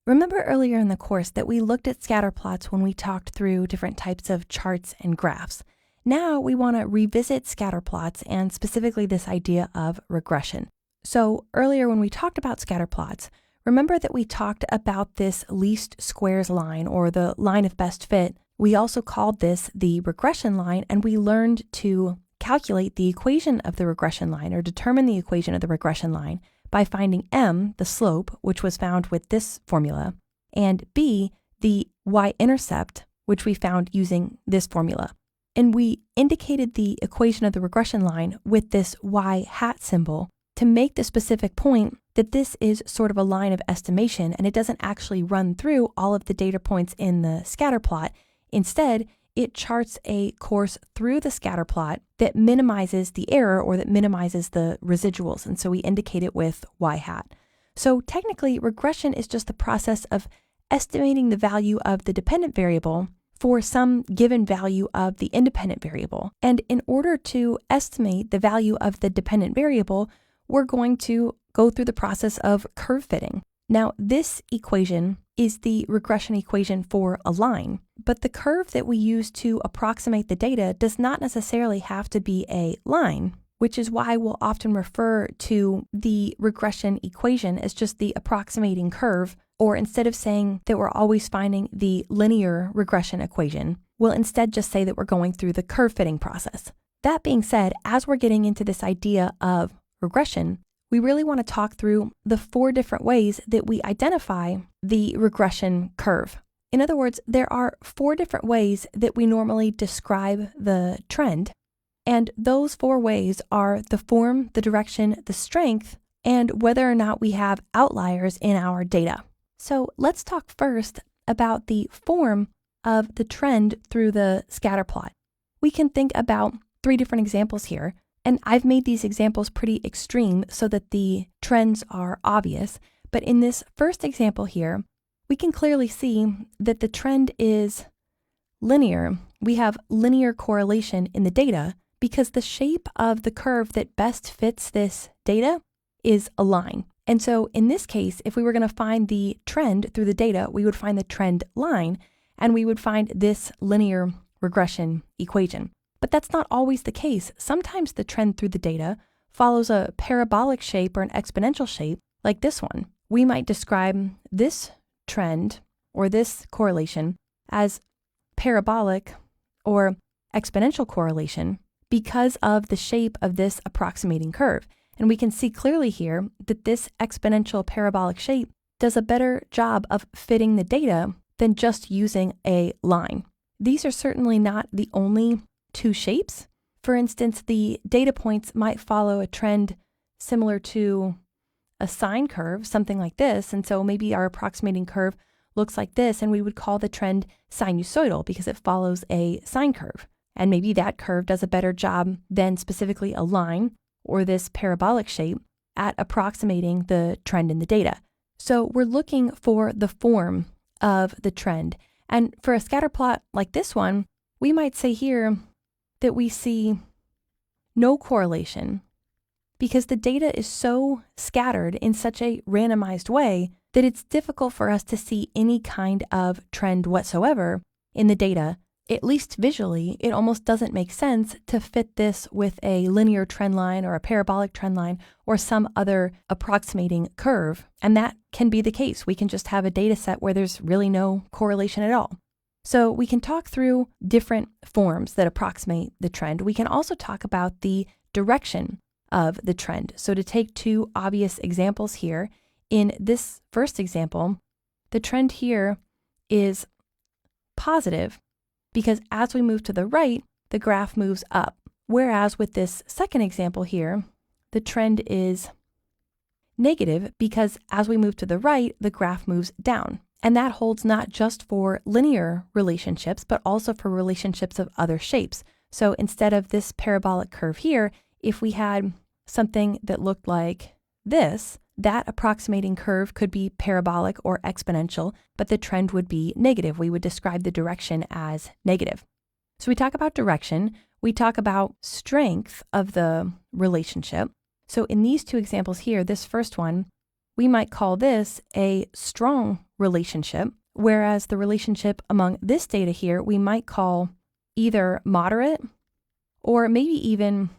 Remember earlier in the course that we looked at scatter plots when we talked through different types of charts and graphs. Now we want to revisit scatter plots and specifically this idea of regression. So earlier when we talked about scatter plots, remember that we talked about this least squares line or the line of best fit. We also called this the regression line, and we learned to calculate the equation of the regression line or determine the equation of the regression line by finding m, the slope, which was found with this formula, and b, the y-intercept, which we found using this formula. And we indicated the equation of the regression line with this y-hat symbol to make the specific point that this is sort of a line of estimation and it doesn't actually run through all of the data points in the scatter plot. Instead, it charts a course through the scatter plot that minimizes the error or that minimizes the residuals. And so we indicate it with y-hat. So technically, regression is just the process of estimating the value of the dependent variable for some given value of the independent variable. And in order to estimate the value of the dependent variable, we're going to go through the process of curve fitting. Now, this equation is the regression equation for a line, but the curve that we use to approximate the data does not necessarily have to be a line, which is why we'll often refer to the regression equation as just the approximating curve, or instead of saying that we're always finding the linear regression equation, we'll instead just say that we're going through the curve fitting process. That being said, as we're getting into this idea of regression, we really want to talk through the 4 different ways that we identify the regression curve. In other words, there are 4 different ways that we normally describe the trend, and those 4 ways are the form, the direction, the strength, and whether or not we have outliers in our data. So let's talk first about the form of the trend through the scatter plot. We can think about 3 different examples here. And I've made these examples pretty extreme so that the trends are obvious. But in this first example here, we can clearly see that the trend is linear. We have linear correlation in the data because the shape of the curve that best fits this data is a line. And so in this case, if we were going to find the trend through the data, we would find the trend line and we would find this linear regression equation. But that's not always the case. Sometimes the trend through the data follows a parabolic shape or an exponential shape like this one. We might describe this trend or this correlation as parabolic or exponential correlation because of the shape of this approximating curve. And we can see clearly here that this exponential parabolic shape does a better job of fitting the data than just using a line. These are certainly not the only 2 shapes. For instance, the data points might follow a trend similar to a sine curve, something like this. And so maybe our approximating curve looks like this, and we would call the trend sinusoidal because it follows a sine curve. And maybe that curve does a better job than specifically a line or this parabolic shape at approximating the trend in the data. So we're looking for the form of the trend. And for a scatter plot like this one, we might say here that we see no correlation because the data is so scattered in such a randomized way that it's difficult for us to see any kind of trend whatsoever in the data. At least visually, it almost doesn't make sense to fit this with a linear trend line or a parabolic trend line or some other approximating curve. And that can be the case. We can just have a data set where there's really no correlation at all. So we can talk through different forms that approximate the trend. We can also talk about the direction of the trend. So to take 2 obvious examples here, in this first example, the trend here is positive because as we move to the right, the graph moves up. Whereas with this second example here, the trend is negative because as we move to the right, the graph moves down. And that holds not just for linear relationships, but also for relationships of other shapes. So instead of this parabolic curve here, if we had something that looked like this, that approximating curve could be parabolic or exponential, but the trend would be negative. We would describe the direction as negative. So we talk about direction, we talk about strength of the relationship. So in these 2 examples here, this first one, we might call this a strong relationship, whereas the relationship among this data here we might call either moderate or maybe even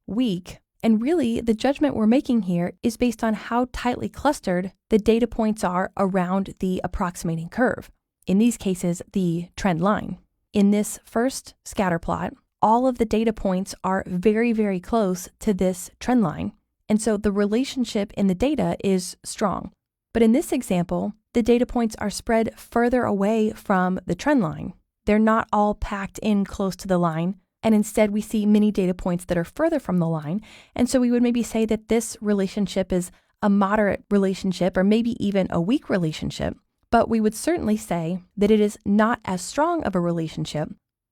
weak. And really, the judgment we're making here is based on how tightly clustered the data points are around the approximating curve. In these cases, the trend line. In this first scatter plot, all of the data points are very, very close to this trend line. And so the relationship in the data is strong. But in this example, the data points are spread further away from the trend line. They're not all packed in close to the line. And instead, we see many data points that are further from the line. And so we would maybe say that this relationship is a moderate relationship or maybe even a weak relationship. But we would certainly say that it is not as strong of a relationship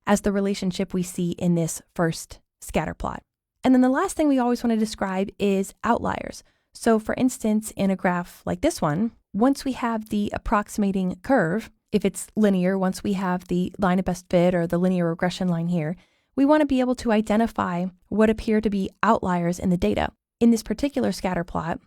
as the relationship we see in this first scatter plot. And then the last thing we always want to describe is outliers. So for instance, in a graph like this one, once we have the approximating curve, if it's linear, once we have the line of best fit or the linear regression line here, we want to be able to identify what appear to be outliers in the data. In this particular scatter plot,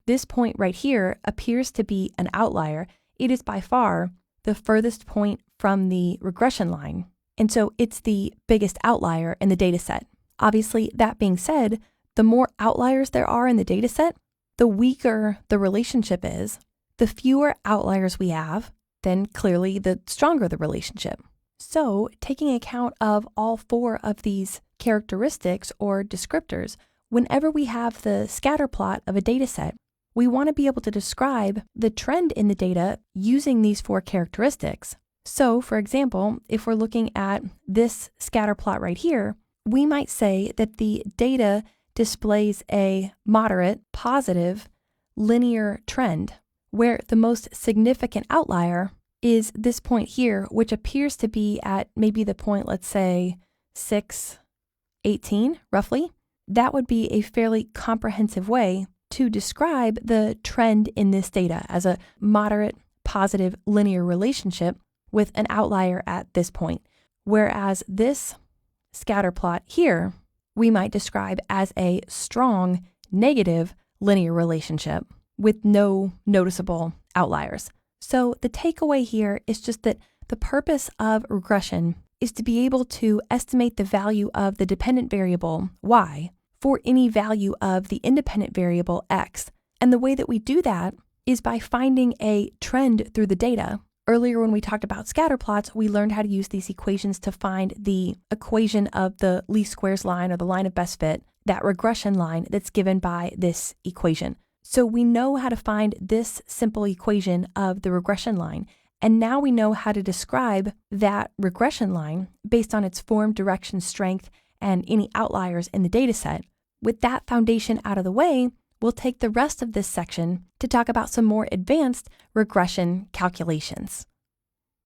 this point right here appears to be an outlier. It is by far the furthest point from the regression line. And so it's the biggest outlier in the data set. Obviously, that being said, the more outliers there are in the data set, the weaker the relationship is. The fewer outliers we have, then clearly the stronger the relationship. So, taking account of all four of these characteristics or descriptors, whenever we have the scatter plot of a data set, we want to be able to describe the trend in the data using these four characteristics. So, for example, if we're looking at this scatter plot right here, we might say that the data displays a moderate, positive, linear trend, where the most significant outlier is this point here, which appears to be at maybe the point, let's say, 618, roughly. That would be a fairly comprehensive way to describe the trend in this data as a moderate, positive, linear relationship with an outlier at this point. Whereas this scatter plot here, we might describe as a strong, negative, linear relationship with no noticeable outliers. So the takeaway here is just that the purpose of regression is to be able to estimate the value of the dependent variable y for any value of the independent variable x. And the way that we do that is by finding a trend through the data. Earlier when we talked about scatter plots, we learned how to use these equations to find the equation of the least squares line or the line of best fit, that regression line that's given by this equation. So we know how to find this simple equation of the regression line, and now we know how to describe that regression line based on its form, direction, strength, and any outliers in the data set. With that foundation out of the way, we'll take the rest of this section to talk about some more advanced regression calculations.